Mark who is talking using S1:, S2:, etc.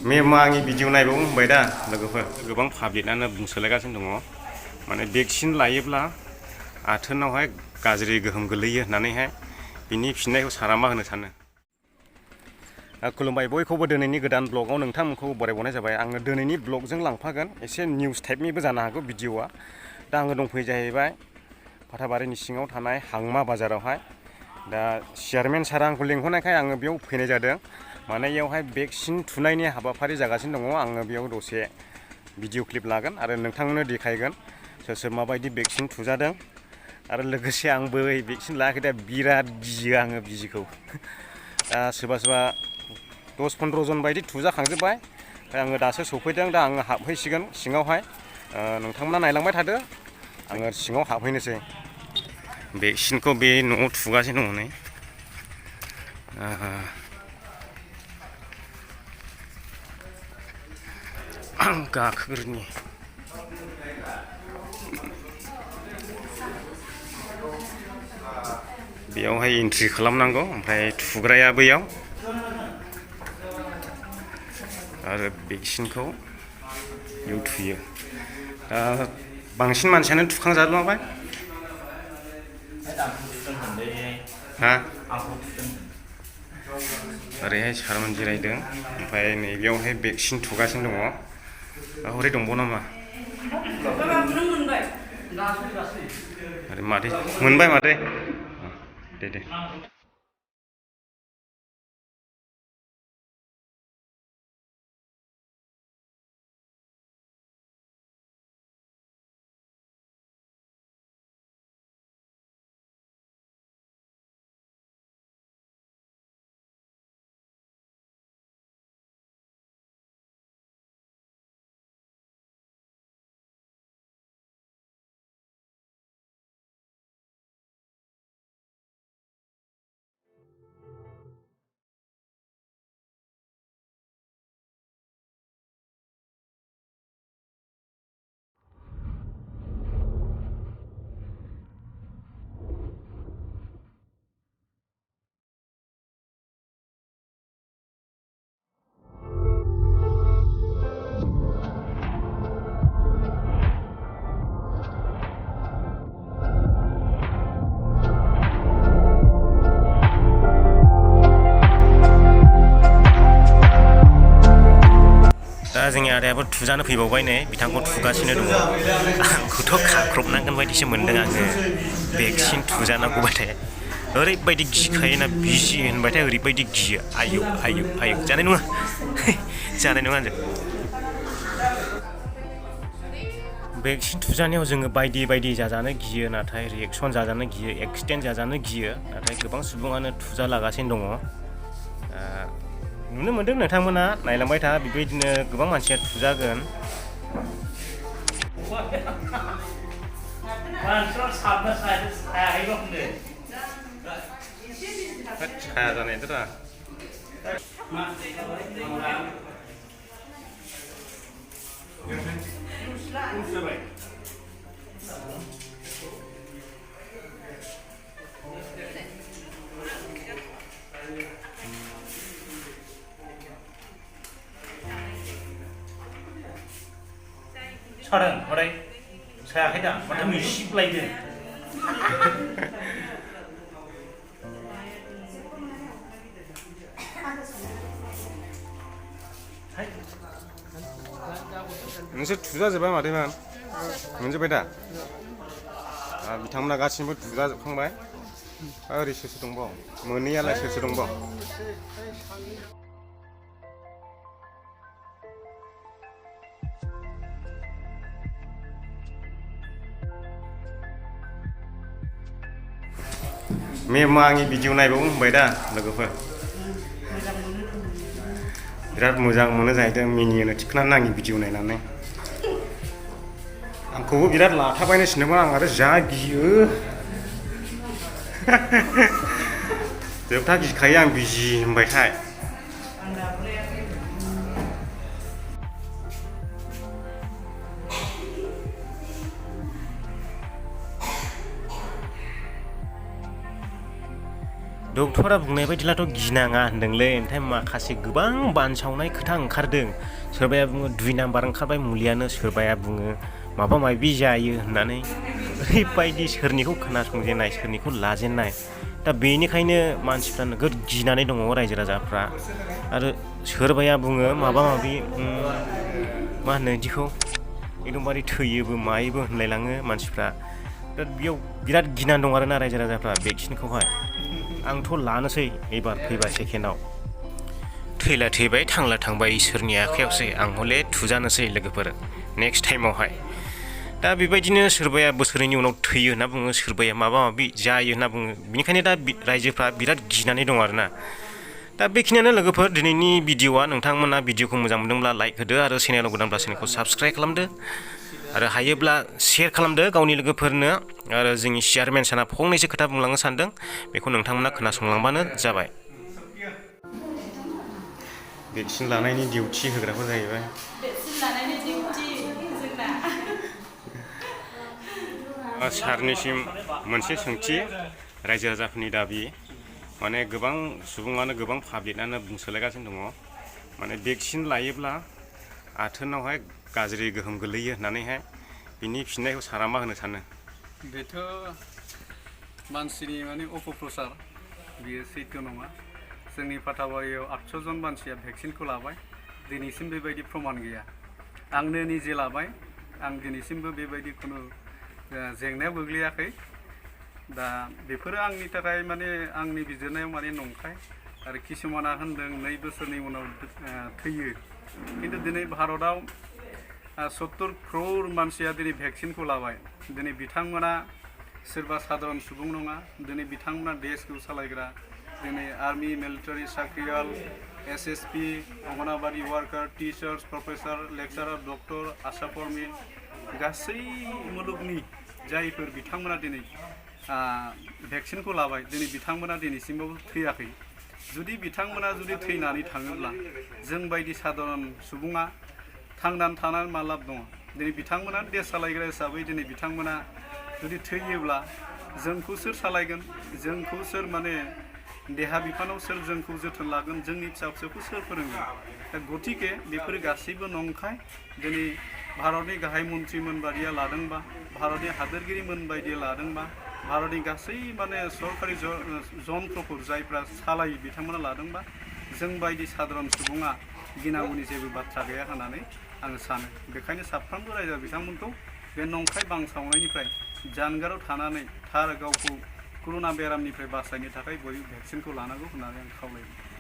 S1: मेमा आंनि भिडिअ नायबावो होनबाय दा लोगोफोर गोबां पाब्लिकआनो बुंसोलायगासिनो दङ माने भेक्सिन लायोब्ला आथोनावहाय गाज्रि गोहोम गोलैयो होननानैहाय बिनि फिननायखौ सारा मा होनो सानो? खुलुमबाय बयखौबो दिनैनि गोदान ब्लगाव नोंथांमोनखौ बरायबावनाय जाबाय। आङो दिनैनि ब्लगजों लांफागोन एसे निउस टाइपनिबो जानो हागौ भिडिअआ। दा आङो दंफैयो जाहैबाय फाथाबारिनि सिङाव थानाय हांमा बाजारावहाय। दा चेयारमेन सारा आंखौ लिंहरनायखाय आङो बेयाव फैनाय जादों। माने इयावहाय भेक्सिन थुनायनि हाबाफारि जागासिनो दङ। आङो बेयाव दसे भिडिअ क्लिप लागोन आरो नोंथांमोननो देखायगोन सोर सोर माबायदि भेक्सिन थुजादों। आरो लोगोसे आंबो भेक्सिन लायाखै दा बिराद गियो आङो बिजिखौ। दा सोरबा सोरबा 10-15 जन बायदि थुजाखांजोब्बाय। आङो दासो सफैदों। दा आङो हाबहैसिगोन सिङावहाय। नोंथांमोना नायलांबाय थादो। आङो सिङाव हाबहैनोसै। भेक्सिनखौ बे न'आव थुगासिनो दङ नै। गाखोग्रोनि बेयावहाय एन्ट्रि खालामनांगौ ओमफ्राय थुग्राया बैयाव आरो भेक्सिनखौ बेयाव थुयो। दा बांसिन मानसियानो थुखांजालांबाय। हा ओरैहाय सारमोन जिरायदों ओमफ्राय नैबेयावहाय भेक्सिन थुगासिनो दङ। हरै दंबावो नामा? आरो मादै मोनबाय मादै दे दा जोंनि आदायाबो थुजानो फैबावबाय नै बिथांखौ थुगासिनो दङ। आंखौथ' खाख्रबनांगोन बायदिसो मोन्दों आङो भेक्सिन थुजानांगौबाथाय। ओरैबायदि गिखायोना बिजि होनबाथाय ओरैबायदि गियो आयौ आयौ आयौ जानाय नङा जानाय नङा होनदों। भेक्सिन थुजानायाव जोङो बायदि बायदि जाजानो गियो नाथाय रिएक्सन जाजानो गियो एक्सिडेन्ट जाजानो गियो नाथाय गोबां सुबुङानो थुजालागासिनो दङ। नुनो मोनदों नोंथांमोना नायलांबाय था बेबायदिनो गोबां मानसिया थुजागोन। साया जानायदोरा
S2: सादों हरै सायाखै दा माथो मिसिबलायदों।
S1: नोंसोर थुजाजोब्बाय मादैमोन मोनजोब्बाय दा? बिथांमोना गासिबो थुजाजोबखांबाय। ओरै सोर सोर दंबाव? मोनैयालाय सोर सोर दंबाव? मेमा आंनि भिडिअ नायबावो होनबाय दा लोगोफोर बिराद मोजां मोनो जाहैदों मिनिनो थिखोनानै आंनि भिडिअ नायनानै। आंखौबो बिराद लाथाबायनो थिनदोंमोन आं आरो जा गियो। जोबथा गिखायो आं बिजि होनबायथाय। डक्टरा बुंनाय बायदिब्लाथ' गिनाङा होनदोंलै, ओमफ्राय माखासे गोबां बानसावनाय खोथा ओंखारदों। सोरबाया बुङो 2 नाम्बार ओंखारबाय मुलियानो, सोरबाया बुङो माबा माबि जायो होननानै। ओरैबायदि सोरनिखौ खोनासंजेननाय सोरनिखौ लाजेननाय। दा बेनिखायनो मानसिफ्रा नोगोद गिनानै दङ रायजो राजाफ्रा। आरो सोरबाया बुङो माबा माबि मा होनो बिदिखौ एकदमबारे थैयोबो मायोबो होनलायलाङो मानसिफ्रा। दा बेयाव बिराद गिनानै दं आरोना रायजो राजाफ्रा भेक्सिनखौहाय। आंथ' लानोसै एबार फैबा सेकेन्डआव। थैला थैबाय थांला थांबाय इसोरनि आखायावसै, आं हले थुजानोसै लोगोफोर नेक्स्ट टाइमावहाय। दा बेबायदिनो सोरबाया बोसोरैनि उनाव थैयो होनना बुङो, सोरबाया माबा माबि जायो होनना बुङो। बेनिखायनो दा रायजोफ्रा बिराद गिनानै दं आरोना। दा बेखिनियानो लोगोफोर दिनैनि भिडिअ'आ। नोंथांमोना भिडिअ'खौ मोजां मोनदोंब्ला लाइक होदो आरो चेनेलाव गोदानब्ला चेनेलखौ साबस्क्राइब खालामदो आरो हायोब्ला शेयार खालामदो गावनि लोगोफोरनो। आरो जोंनि चेयारमेन सारा फंनैसो खोथा बुंलांनो सानदों, बेखौ नोंथांमोना खोनासंलांबानो जाबाय। भेक्सिन लानायनि डिउटि होग्राफोर जाहैबाय।
S3: भेक्सिन लानायनि डिउटि जोंना।
S1: सारनिसिम मोनसे सोंथि, रायजो राजाफोरनि दाबि। माने गोबां सुबुङानो गोबां पाब्लिकआनो बुंसोलायगासिनो दङ, माने भेक्सिन लायोब्ला आथोनावहाय गाज्रि गोहोम गोलैयो होननानैहाय। बिनि फिननायखौ सारा मा होनो सानो?
S4: बेथ' मानसिनि माने अपप्रचार, बियो सैथो नङा। जोंनि फाथाबारियाव 800 जन मानसिया भेक्सिनखौ लाबाय, दिनैसिम बेबायदि प्रमान गैया। आंनो निजे लाबाय, आं दिनैसिमबो बेबायदि खुनु जेंनायाव गोग्लैयाखै। दा बेफोरो आंनि थाखाय माने आंनि बिजिरनायाव माने नंखाय। आरो किसुमाना होनदों 2 बोसोरनि उनाव थैयो, खिन्थु दिनै भारतआव 70 crore मानसिया दिनै भेक्सिनखौ लाबाय। दिनै बिथांमोना सोरबा साधारन सुबुं नङा, दिनै बिथांमोना देशखौ सालायग्रा। दिनै आर्मि, मिलिटारि, साख्रियाल, SSP, anganwadi worker, teachers, professor, lecturer, doctor, ASHA कर्मी, गासै मुलुगनि जायफोर बिथांमोना दिनै भेक्सिनखौ लाबाय, दिनै बिथांमोना दिनैसिमबो थैयाखै। जुदि बिथांमोना जुदि थैनानै थाङोब्ला जों बायदि साधारन सुबुङा थांनानै थानानै मा लाब दङ? दिनै बिथांमोना देश सालायग्रा हिसाबै दिनै बिथांमोना जुदि थैयोब्ला जोंखौ सोर सालायगोन? जोंखौ सोर माने देहा बिफानाव सोर जोंखौ जोथोन लागोन? जोंनि फिसा फिसौखौ सोर फोरोंगोन? दा गतिके बेफोरो गासैबो नंखाय। दिनै भारतनि गाहाय मन्थ्रिमोन बादिया लादोंबा, भारतनि हादोरगिरिमोन बायदि लादोंबा, भारतनि गासै माने सरकारि जन्थ्रफोर जायफ्रा सालायो बिथांमोना लादोंबा, जों बायदि साधारन सुबुङा गिनांगौनि जेबो बाथ्रा गैया होननानै आं सानो। बेखायनो साफ्रोमबो रायजो बिथांमोनखौ बे नंखाय बांसावनायनिफ्राय जानगाराव थानानै थार गावखौ कर'ना बेरामनिफ्राय बासायनो थाखाय बयबो भेक्सिनखौ लानांगौ होननानै आं खावलायो।